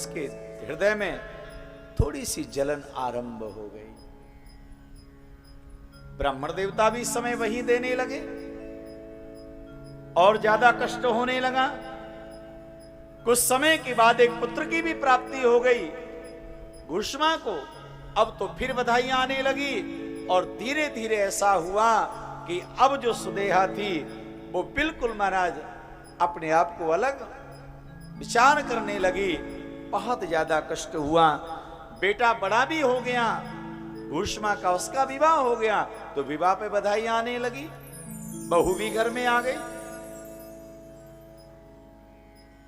उसके हृदय में थोड़ी सी जलन आरंभ हो गई। ब्राह्मण देवता भी समय वही देने लगे और ज्यादा कष्ट होने लगा। कुछ समय के बाद एक पुत्र की भी प्राप्ति हो गई घुष्मा को। अब तो फिर बधाइयां आने लगी और धीरे धीरे ऐसा हुआ कि अब जो सुदेहा थी वो बिल्कुल महाराज अपने आप को अलग विचार करने लगी। बहुत ज्यादा कष्ट हुआ। बेटा बड़ा भी हो गया घुष्मा का, उसका विवाह हो गया तो विवाह पे बधाई आने लगी। बहू भी घर में आ गई।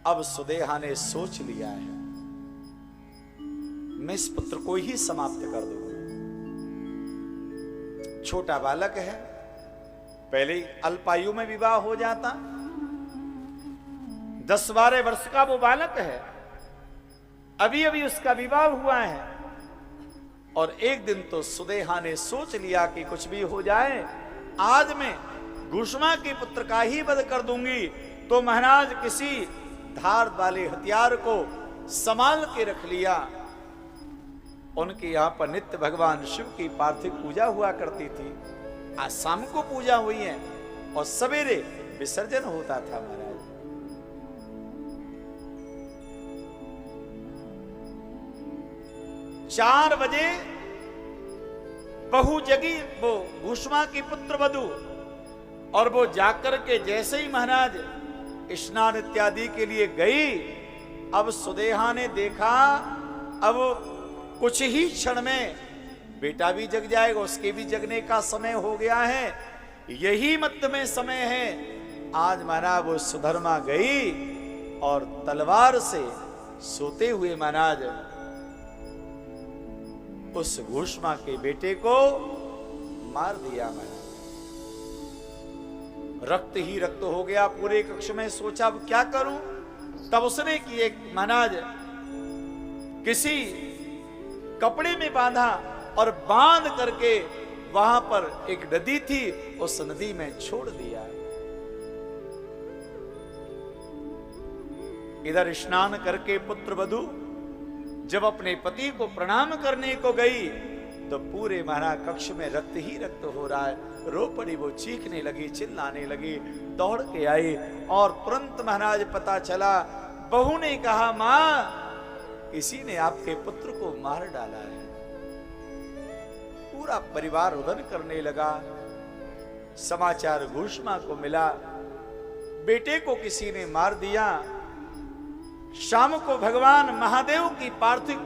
अब सुदेहा ने सोच लिया है मैं इस पुत्र को ही समाप्त कर दूंगा। छोटा बालक है, पहले ही अल्पायु में विवाह हो जाता। 10-12 वर्ष का वो बालक है, अभी अभी उसका विवाह हुआ है। और एक दिन तो सुदेहा ने सोच लिया कि कुछ भी हो जाए आज मैं घुष्मा के पुत्र का ही वध कर दूंगी। तो महाराज किसी धार वाले हथियार को संभाल के रख लिया। उनके यहां पर नित्य भगवान शिव की पार्थिव पूजा हुआ करती थी। आज शाम को पूजा हुई है और सवेरे विसर्जन होता था महाराज। 4 बजे बहू जगी वो घुष्मा की पुत्र वधू, और वो जाकर के जैसे ही महाराज स्नान इत्यादि के लिए गई, अब सुदेहा ने देखा अब कुछ ही क्षण में बेटा भी जग जाएगा, उसके भी जगने का समय हो गया है। यही मध्य में समय है। आज महाराज वो सुधर्मा गई और तलवार से सोते हुए महाराज उस घुष्मा के बेटे को मार दिया। मैंने रक्त ही रक्त हो गया पूरे कक्ष में। सोचा अब क्या करूं। तब उसने कि एक महाराज किसी कपड़े में बांधा और बांध करके वहां पर एक नदी थी उस नदी में छोड़ दिया। इधर स्नान करके पुत्र वधू जब अपने पति को प्रणाम करने को गई तो पूरे महाराज कक्ष में रक्त ही रक्त हो रहा है। रो पड़ी, वो चीखने लगी, चिल्लाने लगी, दौड़ के आई और तुरंत महाराज पता चला। बहू ने कहा मां किसी ने आपके पुत्र को मार डाला है। पूरा परिवार रुदन करने लगा। समाचार घुष्मा को मिला, बेटे को किसी ने मार दिया। शाम को भगवान महादेव की पार्थिव